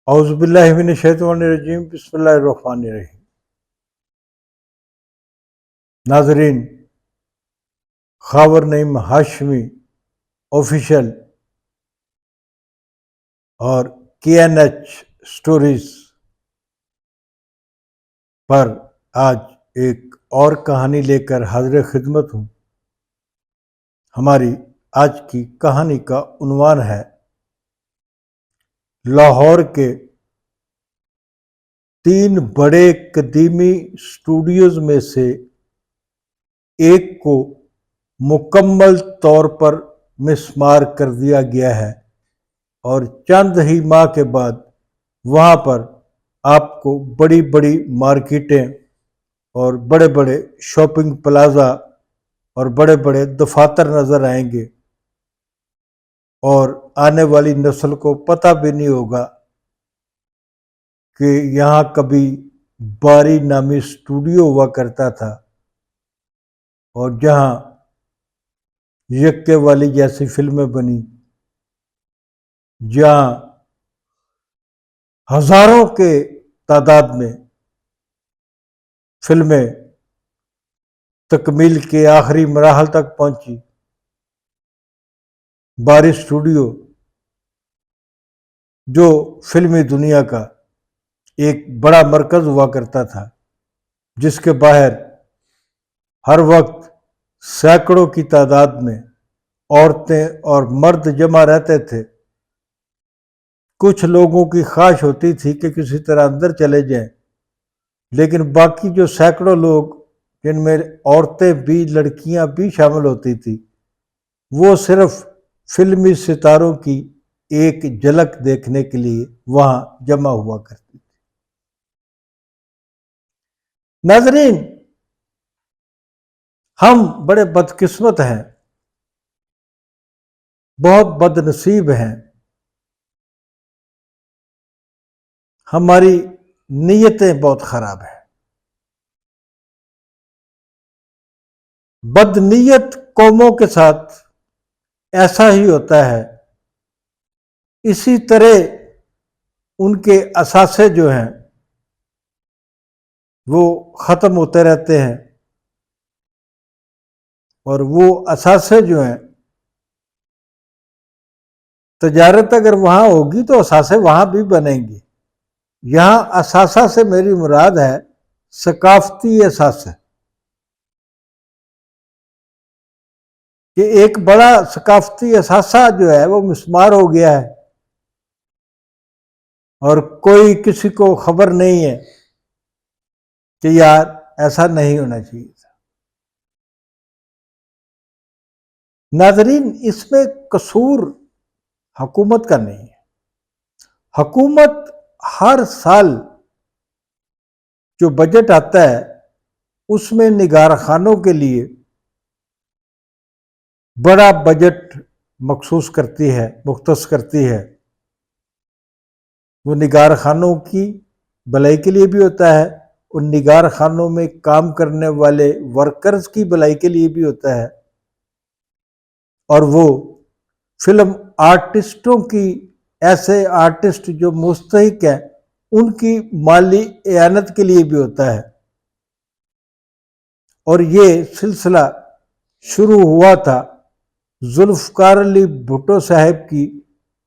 اعوذ باللہ من الشیطان الرجیم، بسم اللہ الرحمن الرحیم۔ ناظرین، خاور نعیم ہاشمی آفیشل اور KNH سٹوریز پر آج ایک اور کہانی لے کر حاضر خدمت ہوں۔ ہماری آج کی کہانی کا عنوان ہے لاہور کے 3 بڑے قدیمی اسٹوڈیوز میں سے ایک کو مکمل طور پر مسمار کر دیا گیا ہے اور چند ہی ماہ کے بعد وہاں پر آپ کو بڑی بڑی مارکیٹیں اور بڑے بڑے شاپنگ پلازا اور بڑے بڑے دفاتر نظر آئیں گے، اور آنے والی نسل کو پتہ بھی نہیں ہوگا کہ یہاں کبھی باری نامی اسٹوڈیو ہوا کرتا تھا، اور جہاں یکے والی جیسی فلمیں بنی، جہاں ہزاروں کے تعداد میں فلمیں تکمیل کے آخری مراحل تک پہنچی۔ باری اسٹوڈیو جو فلمی دنیا کا ایک بڑا مرکز ہوا کرتا تھا، جس کے باہر ہر وقت سینکڑوں کی تعداد میں عورتیں اور مرد جمع رہتے تھے۔ کچھ لوگوں کی خواہش ہوتی تھی کہ کسی طرح اندر چلے جائیں، لیکن باقی جو سینکڑوں لوگ، جن میں عورتیں بھی لڑکیاں بھی شامل ہوتی تھی، وہ صرف فلمی ستاروں کی ایک جھلک دیکھنے کے لیے وہاں جمع ہوا کرتی تھی۔ ناظرین، ہم بڑے بدقسمت ہیں، بہت بد نصیب ہیں۔ ہماری نیتیں بہت خراب ہیں۔ بد نیت قوموں کے ساتھ ایسا ہی ہوتا ہے، اسی طرح ان کے اثاثے جو ہیں وہ ختم ہوتے رہتے ہیں، اور وہ اثاثے جو ہیں، تجارت اگر وہاں ہوگی تو اثاثے وہاں بھی بنیں گے۔ یہاں اثاثہ سے میری مراد ہے ثقافتی اثاثہ، کہ ایک بڑا ثقافتی اثاثہ جو ہے وہ مسمار ہو گیا ہے، اور کوئی کسی کو خبر نہیں ہے کہ یار ایسا نہیں ہونا چاہیے تھا۔ ناظرین، اس میں قصور حکومت کا نہیں ہے۔ حکومت ہر سال جو بجٹ آتا ہے اس میں نگار خانوں کے لیے بڑا بجٹ مخصوص کرتی ہے، مختص کرتی ہے۔ وہ نگار خانوں کی بھلائی کے لیے بھی ہوتا ہے، ان نگار خانوں میں کام کرنے والے ورکرز کی بھلائی کے لیے بھی ہوتا ہے، اور وہ فلم آرٹسٹوں کی، ایسے آرٹسٹ جو مستحق ہیں، ان کی مالی اعانت کے لیے بھی ہوتا ہے۔ اور یہ سلسلہ شروع ہوا تھا ذوالفقار علی بھٹو صاحب کی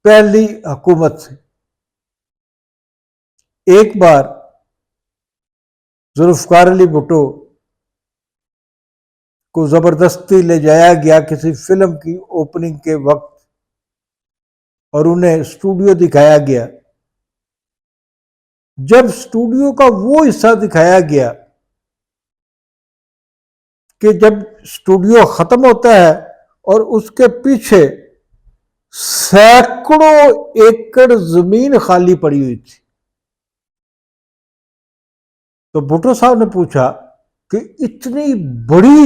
پہلی حکومت سے۔ ایک بار ذوالفقار علی بھٹو کو زبردستی لے جایا گیا کسی فلم کی اوپننگ کے وقت، اور انہیں اسٹوڈیو دکھایا گیا۔ جب اسٹوڈیو کا وہ حصہ دکھایا گیا کہ جب اسٹوڈیو ختم ہوتا ہے اور اس کے پیچھے سینکڑوں ایکڑ زمین خالی پڑی ہوئی تھی، تو بھٹو صاحب نے پوچھا کہ اتنی بڑی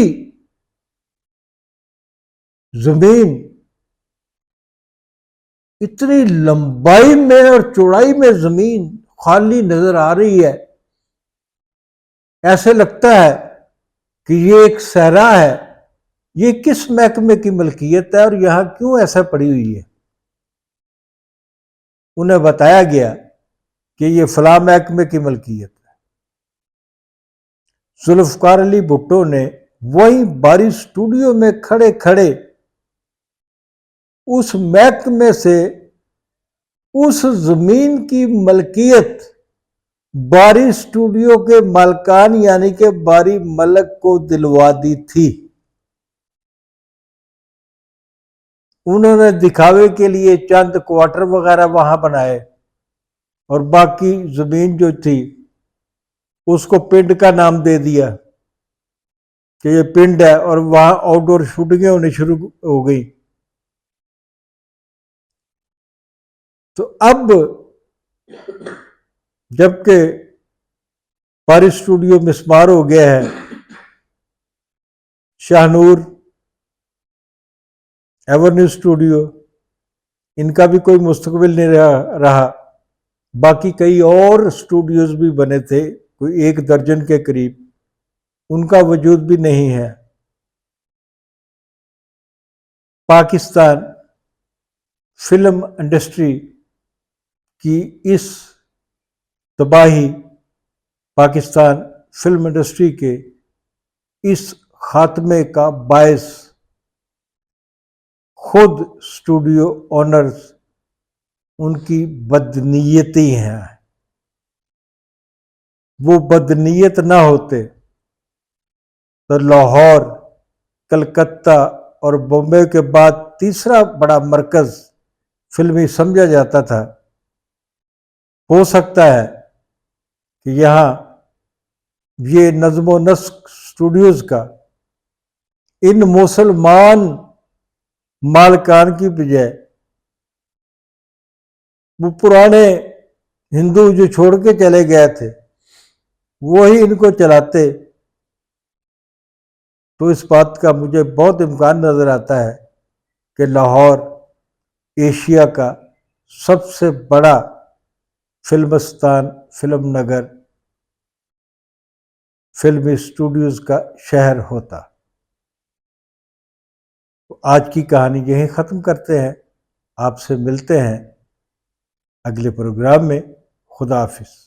زمین، اتنی لمبائی میں اور چوڑائی میں زمین خالی نظر آ رہی ہے، ایسے لگتا ہے کہ یہ ایک صحرا ہے، یہ کس محکمے کی ملکیت ہے اور یہاں کیوں ایسا پڑی ہوئی ہے؟ انہیں بتایا گیا کہ یہ فلاں محکمے کی ملکیت ہے۔ ذوالفقار علی بھٹو نے وہیں باری اسٹوڈیو میں کھڑے کھڑے اس محکمے سے اس زمین کی ملکیت باری اسٹوڈیو کے مالکان یعنی کہ باری ملک کو دلوا دی تھی۔ انہوں نے دکھاوے کے لیے چند کوارٹر وغیرہ وہاں بنائے اور باقی زمین جو تھی اس کو پنڈ کا نام دے دیا کہ یہ پنڈ ہے، اور وہاں آؤٹ ڈور شوٹنگیں ہونی شروع ہو گئی۔ تو اب جبکہ باری اسٹوڈیو مسمار ہو گیا ہے، شاہ نور، ایورنیو اسٹوڈیو، ان کا بھی کوئی مستقبل نہیں رہا، باقی کئی اور اسٹوڈیوز بھی بنے تھے، کوئی 1 درجن کے قریب، ان کا وجود بھی نہیں ہے۔ پاکستان فلم انڈسٹری کی اس تباہی، پاکستان فلم انڈسٹری کے اس خاتمے کا باعث خود اسٹوڈیو اونرز، ان کی بدنیتی ہیں۔ وہ بدنیت نہ ہوتے تو لاہور، کلکتہ اور بمبئی کے بعد تیسرا بڑا مرکز فلمی سمجھا جاتا تھا۔ ہو سکتا ہے کہ یہاں یہ نظم و نسق اسٹوڈیوز کا ان مسلمان مالکان کی بجائے وہ پرانے ہندو جو چھوڑ کے چلے گئے تھے وہی ان کو چلاتے، تو اس بات کا مجھے بہت امکان نظر آتا ہے کہ لاہور ایشیا کا سب سے بڑا فلمستان، فلم نگر، فلمی اسٹوڈیوز کا شہر ہوتا۔ آج کی کہانی یہیں ختم کرتے ہیں، آپ سے ملتے ہیں اگلے پروگرام میں۔ خدا حافظ۔